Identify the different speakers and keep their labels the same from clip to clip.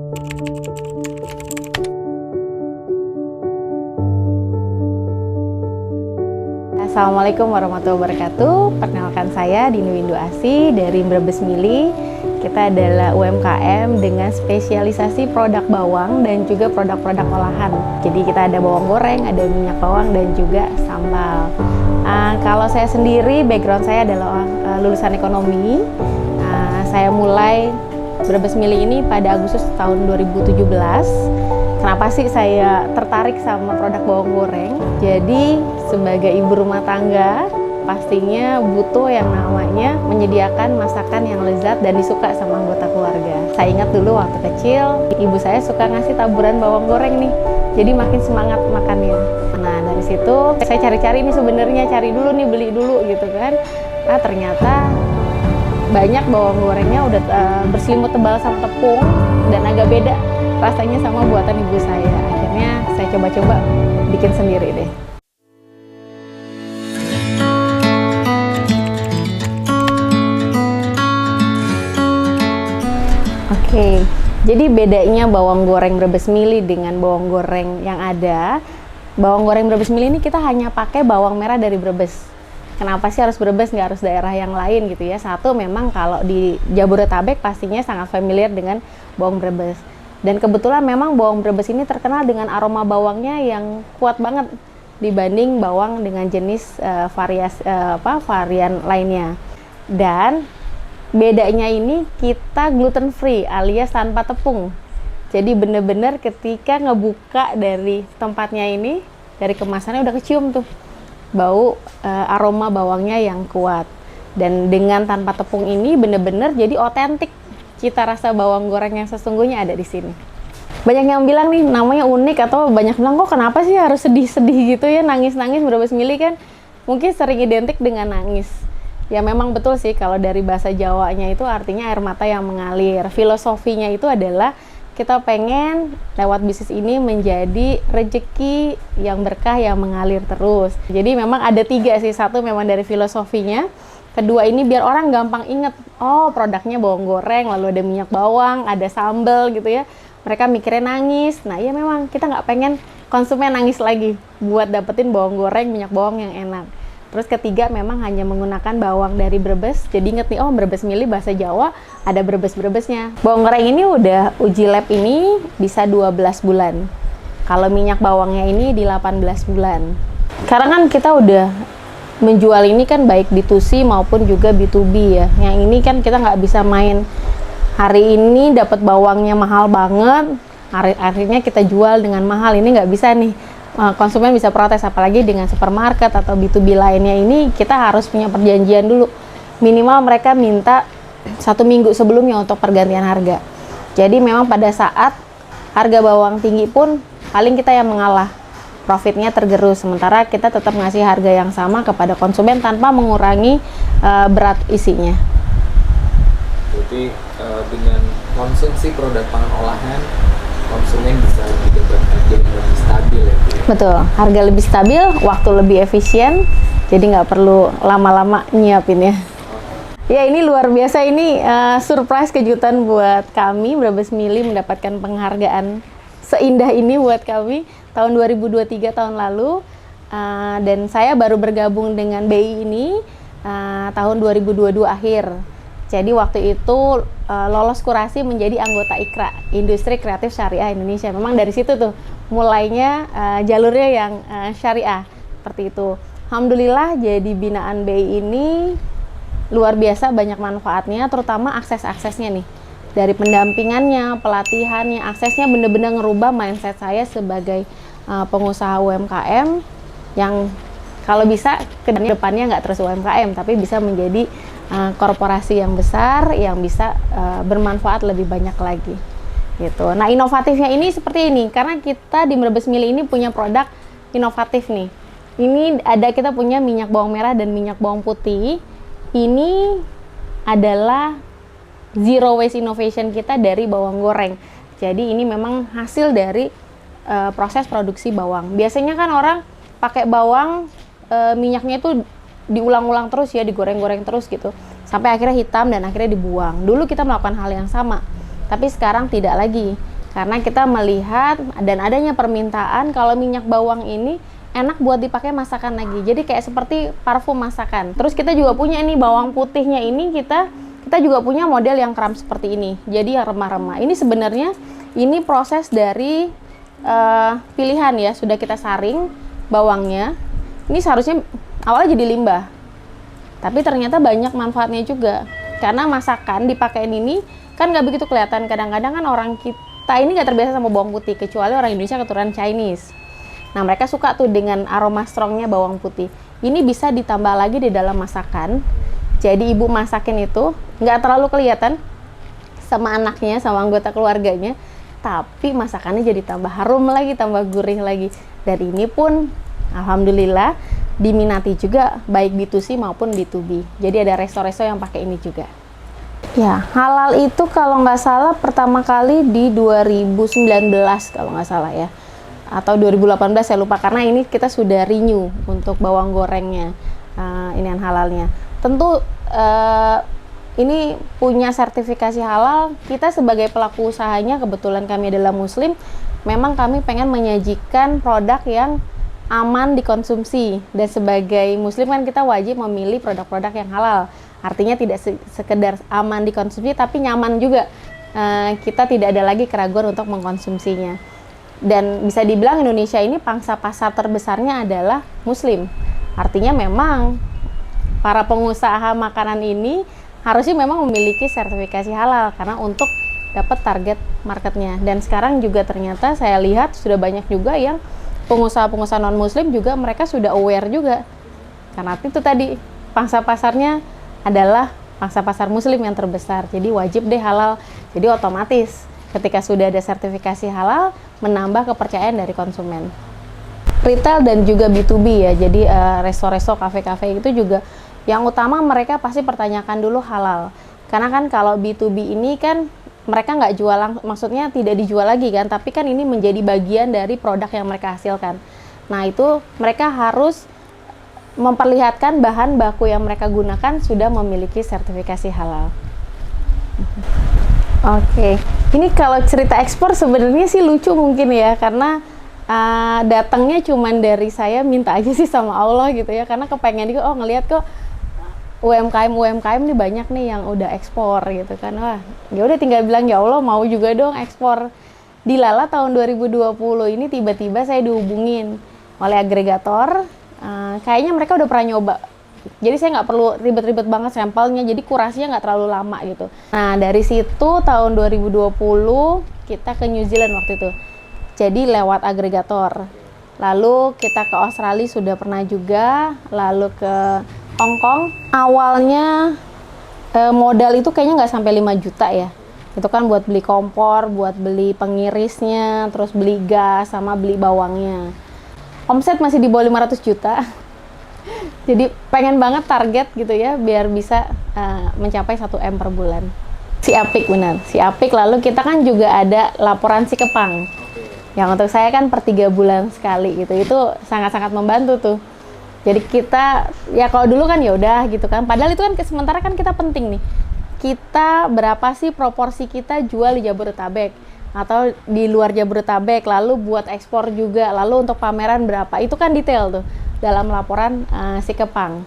Speaker 1: Assalamualaikum warahmatullahi wabarakatuh. Perkenalkan saya Dini Windu Asih dari Brebes Mili. Kita adalah UMKM dengan spesialisasi produk bawang dan juga produk-produk olahan. Jadi kita ada bawang goreng, ada minyak bawang dan juga sambal. Kalau saya sendiri, background saya adalah lulusan ekonomi. Saya mulai Brebes Mili ini pada Agustus tahun 2017. Kenapa sih saya tertarik sama produk bawang goreng? Jadi sebagai ibu rumah tangga pastinya butuh yang namanya menyediakan masakan yang lezat dan disuka sama anggota keluarga. Saya ingat dulu waktu kecil, ibu saya suka ngasih taburan bawang goreng nih. Jadi makin semangat makannya. Nah dari situ saya cari-cari nih sebenarnya, cari dulu nih, beli dulu gitu kan. Nah ternyata banyak bawang gorengnya udah berselimut tebal sama tepung dan agak beda rasanya sama buatan ibu saya. Akhirnya saya coba-coba bikin sendiri deh. Oke, jadi bedanya bawang goreng Brebes Mili dengan bawang goreng yang ada, bawang goreng Brebes Mili ini kita hanya pakai bawang merah dari Brebes. Kenapa sih harus Brebes, nggak harus daerah yang lain gitu ya? Satu, memang kalau di Jabodetabek pastinya sangat familiar dengan bawang Brebes. Dan kebetulan memang bawang Brebes ini terkenal dengan aroma bawangnya yang kuat banget dibanding bawang dengan jenis varian lainnya. Dan bedanya ini kita gluten free alias tanpa tepung. Jadi bener-bener ketika ngebuka dari tempatnya ini, dari kemasannya udah kecium tuh bau aroma bawangnya yang kuat. Dan dengan tanpa tepung ini bener-bener jadi otentik. Cita rasa bawang goreng yang sesungguhnya ada di sini. Banyak yang bilang nih namanya unik, atau banyak bilang kok kenapa sih harus sedih-sedih gitu ya, nangis-nangis. Brebes Mili kan mungkin sering identik dengan nangis. Ya memang betul sih, kalau dari bahasa Jawanya itu artinya air mata yang mengalir. Filosofinya itu adalah kita pengen lewat bisnis ini menjadi rezeki yang berkah yang mengalir terus. Jadi memang ada 3 sih. Satu memang dari filosofinya. Kedua ini biar orang gampang inget, oh produknya bawang goreng, lalu ada minyak bawang, ada sambal gitu ya. Mereka mikirnya nangis. Nah iya memang kita nggak pengen konsumen nangis lagi buat dapetin bawang goreng, minyak bawang yang enak. Terus ketiga memang hanya menggunakan bawang dari Brebes. Jadi inget nih, oh Brebes Mili bahasa Jawa ada Brebes-Brebesnya. Bawang goreng ini udah uji lab ini bisa 12 bulan. Kalau minyak bawangnya ini di 18 bulan. Sekarang kan kita udah menjual ini kan baik B2C maupun juga B2B ya. Yang ini kan kita nggak bisa main hari ini dapat bawangnya mahal banget, akhirnya kita jual dengan mahal. Ini nggak bisa nih, konsumen bisa protes. Apalagi dengan supermarket atau B2B lainnya, ini kita harus punya perjanjian dulu. Minimal mereka minta 1 minggu sebelumnya untuk pergantian harga. Jadi memang pada saat harga bawang tinggi pun paling kita yang mengalah, profitnya tergerus, sementara kita tetap ngasih harga yang sama kepada konsumen tanpa mengurangi berat isinya.
Speaker 2: Jadi dengan konsumsi produk pangan olahan, konsumen bisa lebih dapat harga yang lebih stabil ya?
Speaker 1: Betul, harga lebih stabil, waktu lebih efisien, jadi nggak perlu lama-lama nyiapin ya. Ya ini luar biasa, ini surprise kejutan buat kami. Brebes Mili mendapatkan penghargaan seindah ini buat kami tahun 2023 tahun lalu, dan saya baru bergabung dengan BI ini tahun 2022 akhir. Jadi waktu itu lolos kurasi menjadi anggota IKRA, Industri Kreatif Syariah Indonesia. Memang dari situ tuh mulainya jalurnya yang syariah seperti itu. Alhamdulillah jadi binaan BI ini luar biasa banyak manfaatnya, terutama akses-aksesnya nih. Dari pendampingannya, pelatihannya, aksesnya bener-bener ngerubah mindset saya sebagai pengusaha UMKM yang kalau bisa ke depannya nggak terus UMKM, tapi bisa menjadi korporasi yang besar yang bisa bermanfaat lebih banyak lagi gitu. Nah inovatifnya ini seperti ini, karena kita di Brebes Mili ini punya produk inovatif nih. Ini ada, kita punya minyak bawang merah dan minyak bawang putih. Ini adalah zero waste innovation kita dari bawang goreng. Jadi ini memang hasil dari proses produksi bawang. Biasanya kan orang pakai bawang, minyaknya itu diulang-ulang terus ya, digoreng-goreng terus gitu, sampai akhirnya hitam dan akhirnya dibuang. Dulu kita melakukan hal yang sama, tapi sekarang tidak lagi. Karena kita melihat dan adanya permintaan kalau minyak bawang ini enak buat dipakai masakan lagi. Jadi kayak seperti parfum masakan. Terus kita juga punya nih bawang putihnya ini kita juga punya model yang kram seperti ini. Jadi yang remah-remah. Ini sebenarnya ini proses dari pilihan ya. Sudah kita saring bawangnya. Ini seharusnya awalnya jadi limbah. Tapi ternyata banyak manfaatnya juga. Karena masakan dipakein ini kan nggak begitu kelihatan. Kadang-kadang kan orang kita ini nggak terbiasa sama bawang putih. Kecuali orang Indonesia keturunan Chinese. Nah, mereka suka tuh dengan aroma strongnya bawang putih. Ini bisa ditambah lagi di dalam masakan. Jadi ibu masakin itu nggak terlalu kelihatan sama anaknya, sama anggota keluarganya. Tapi masakannya jadi tambah harum lagi, tambah gurih lagi. Dan ini pun alhamdulillah diminati juga baik B2C maupun B2B. Jadi ada resto-resto yang pakai ini juga. Ya, halal itu kalau nggak salah pertama kali di 2019 kalau nggak salah ya. Atau 2018 saya lupa, karena ini kita sudah renew untuk bawang gorengnya, inian halalnya. Tentu ini punya sertifikasi halal. Kita sebagai pelaku usahanya, kebetulan kami adalah muslim, memang kami pengen menyajikan produk yang aman dikonsumsi. Dan sebagai muslim kan kita wajib memilih produk-produk yang halal. Artinya tidak sekedar aman dikonsumsi, tapi nyaman juga. Kita tidak ada lagi keraguan untuk mengkonsumsinya. Dan bisa dibilang Indonesia ini pangsa pasar terbesarnya adalah muslim. Artinya memang para pengusaha makanan ini harusnya memang memiliki sertifikasi halal karena untuk dapat target marketnya. Dan sekarang juga ternyata saya lihat sudah banyak juga yang pengusaha-pengusaha non muslim juga mereka sudah aware juga. Karena itu tadi pangsa pasarnya adalah pangsa pasar muslim yang terbesar. Jadi wajib deh halal. Jadi otomatis ketika sudah ada sertifikasi halal, menambah kepercayaan dari konsumen. Retail dan juga B2B ya, jadi resto-resto, kafe-kafe itu juga yang utama mereka pasti pertanyakan dulu halal. Karena kan kalau B2B ini kan mereka nggak jual, maksudnya tidak dijual lagi kan, tapi kan ini menjadi bagian dari produk yang mereka hasilkan. Nah itu mereka harus memperlihatkan bahan baku yang mereka gunakan sudah memiliki sertifikasi halal. Oke, ini kalau cerita ekspor sebenarnya sih lucu mungkin ya, karena datangnya cuman dari saya minta aja sih sama Allah gitu ya, karena kepengen juga, ngelihat kok UMKM nih banyak nih yang udah ekspor gitu kan. Wah, ya udah tinggal bilang ya Allah mau juga dong ekspor. Dilala tahun 2020 ini tiba-tiba saya dihubungin oleh agregator, kayaknya mereka udah pernah nyoba. Jadi saya nggak perlu ribet-ribet banget sampelnya, jadi kurasinya nggak terlalu lama gitu. Nah dari situ tahun 2020 kita ke New Zealand waktu itu, jadi lewat agregator. Lalu kita ke Australia sudah pernah juga, lalu ke Hong Kong. Awalnya modal itu kayaknya nggak sampai 5 juta ya. Itu kan buat beli kompor, buat beli pengirisnya, terus beli gas, sama beli bawangnya. Omset masih di bawah 500 juta. Jadi pengen banget target gitu ya, biar bisa mencapai 1M per bulan. Si Apik benar, si Apik. Lalu kita kan juga ada laporan si Kepang. Yang untuk saya kan per 3 bulan sekali gitu. Itu sangat-sangat membantu tuh. Jadi kita, ya kalau dulu kan ya udah gitu kan. Padahal itu kan sementara kan kita penting nih. Kita berapa sih proporsi kita jual di Jabodetabek atau di luar Jabodetabek, lalu buat ekspor juga, lalu untuk pameran berapa. Itu kan detail tuh dalam laporan si Kepang.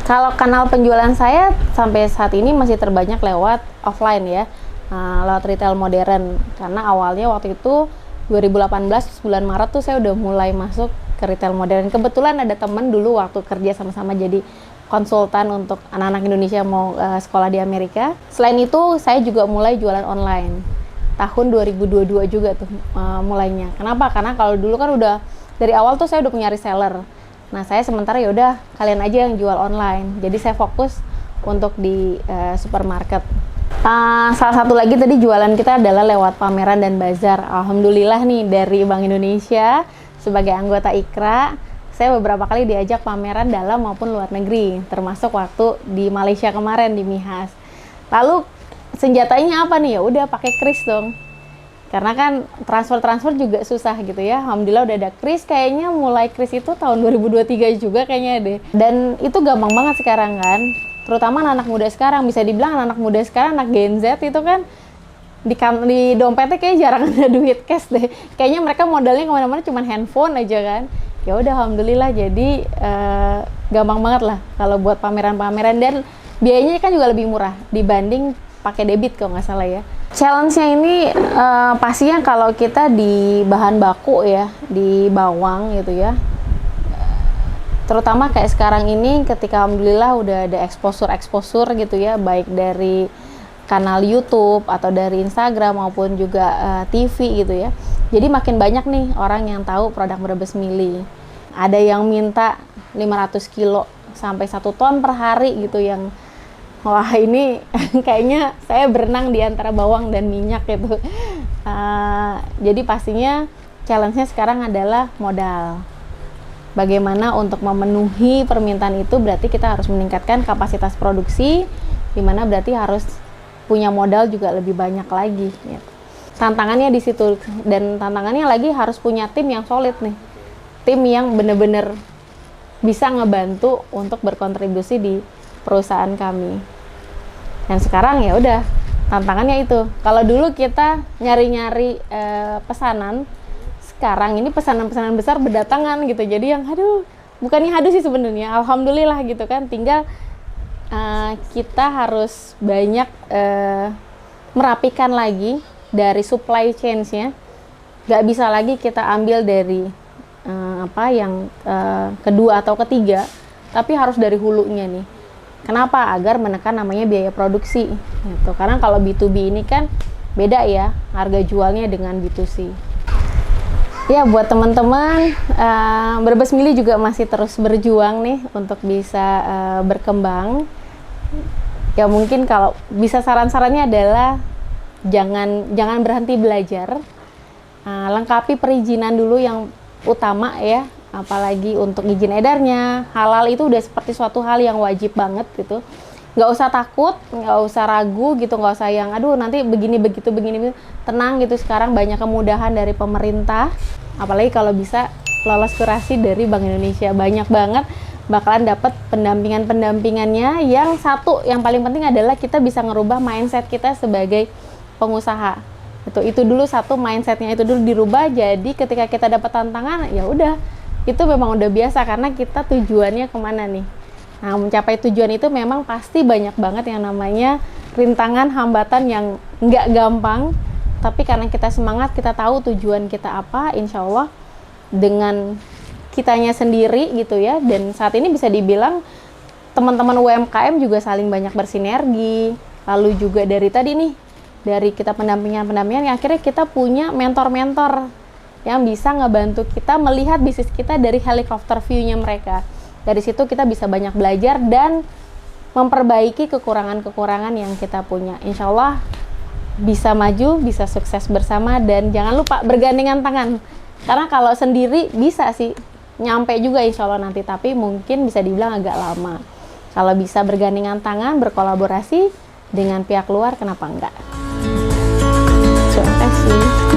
Speaker 1: Kalau kanal penjualan saya sampai saat ini masih terbanyak lewat offline ya, lewat retail modern. Karena awalnya waktu itu 2018 bulan Maret tuh saya udah mulai masuk ke retail modern. Kebetulan ada temen dulu waktu kerja sama-sama jadi konsultan untuk anak-anak Indonesia mau sekolah di Amerika. Selain itu saya juga mulai jualan online. Tahun 2022 juga tuh mulainya. Kenapa? Karena kalau dulu kan udah dari awal tuh saya udah punya reseller. Nah, saya sementara ya udah kalian aja yang jual online. Jadi saya fokus untuk di supermarket. Salah satu lagi tadi jualan kita adalah lewat pameran dan bazar. Alhamdulillah nih dari Bank Indonesia sebagai anggota IKRA, saya beberapa kali diajak pameran dalam maupun luar negeri, termasuk waktu di Malaysia kemarin di MIHAS. Lalu senjatanya apa nih? Ya udah pakai kris dong. Karena kan transfer juga susah gitu ya. Alhamdulillah udah ada kris, kayaknya mulai kris itu tahun 2023 juga kayaknya deh. Dan itu gampang banget sekarang kan. Terutama anak muda sekarang, bisa dibilang anak muda sekarang, anak Gen Z itu kan di dompetnya kayak jarang ada duit cash deh. Kayaknya mereka modalnya kemana-mana cuma handphone aja kan. Ya udah alhamdulillah, jadi gampang banget lah kalau buat pameran-pameran, dan biayanya kan juga lebih murah dibanding pakai debit kalau nggak salah ya. Challenge-nya ini pastinya kalau kita di bahan baku ya, di bawang gitu ya. Terutama kayak sekarang ini ketika alhamdulillah udah ada exposure gitu ya, baik dari kanal YouTube atau dari Instagram maupun juga TV gitu ya. Jadi makin banyak nih orang yang tahu produk Brebes Mili. Ada yang minta 500 kilo sampai 1 ton per hari gitu, yang wah ini kayaknya saya berenang di antara bawang dan minyak gitu. Jadi pastinya challenge-nya sekarang adalah modal. Bagaimana untuk memenuhi permintaan itu, berarti kita harus meningkatkan kapasitas produksi, di mana berarti harus punya modal juga lebih banyak lagi. Gitu. Tantangannya di situ, dan tantangannya lagi harus punya tim yang solid nih, tim yang bener-bener bisa ngebantu untuk berkontribusi di perusahaan kami. Dan sekarang ya udah tantangannya itu. Kalau dulu kita nyari-nyari pesanan, sekarang ini pesanan-pesanan besar berdatangan gitu. Jadi yang bukannya sih sebenarnya, alhamdulillah gitu kan. Tinggal kita harus banyak merapikan lagi dari supply chains-nya. Gak bisa lagi kita ambil dari yang kedua atau ketiga, tapi harus dari hulunya nih. Kenapa? Agar menekan namanya biaya produksi gitu. Karena kalau B2B ini kan beda ya harga jualnya dengan B2C. Ya, buat teman-teman, Brebes Mili juga masih terus berjuang nih untuk bisa berkembang. Ya mungkin kalau bisa saran-sarannya adalah jangan berhenti belajar. Lengkapi perizinan dulu yang utama ya, apalagi untuk izin edarnya. Halal itu udah seperti suatu hal yang wajib banget gitu. Nggak usah takut, nggak usah ragu gitu, nggak usah yang nanti begini begitu begini. Tenang gitu, sekarang banyak kemudahan dari pemerintah, apalagi kalau bisa lolos kurasi dari Bank Indonesia, banyak banget bakalan dapat pendampingannya. Yang paling penting adalah kita bisa ngerubah mindset kita sebagai pengusaha. Itu dulu mindsetnya itu dulu dirubah. Jadi ketika kita dapat tantangan, ya udah itu memang udah biasa karena kita tujuannya kemana nih. Nah, mencapai tujuan itu memang pasti banyak banget yang namanya rintangan, hambatan yang nggak gampang. Tapi karena kita semangat, kita tahu tujuan kita apa, insya Allah dengan kitanya sendiri gitu ya. Dan saat ini bisa dibilang teman-teman UMKM juga saling banyak bersinergi. Lalu juga dari tadi nih, dari kita pendampingan yang akhirnya kita punya mentor-mentor yang bisa ngebantu kita melihat bisnis kita dari helikopter view-nya mereka. Dari situ kita bisa banyak belajar dan memperbaiki kekurangan-kekurangan yang kita punya. Insya Allah bisa maju, bisa sukses bersama, dan jangan lupa bergandengan tangan. Karena kalau sendiri bisa sih nyampe juga insya Allah nanti, tapi mungkin bisa dibilang agak lama. Kalau bisa bergandengan tangan, berkolaborasi dengan pihak luar, kenapa enggak? Terima kasih.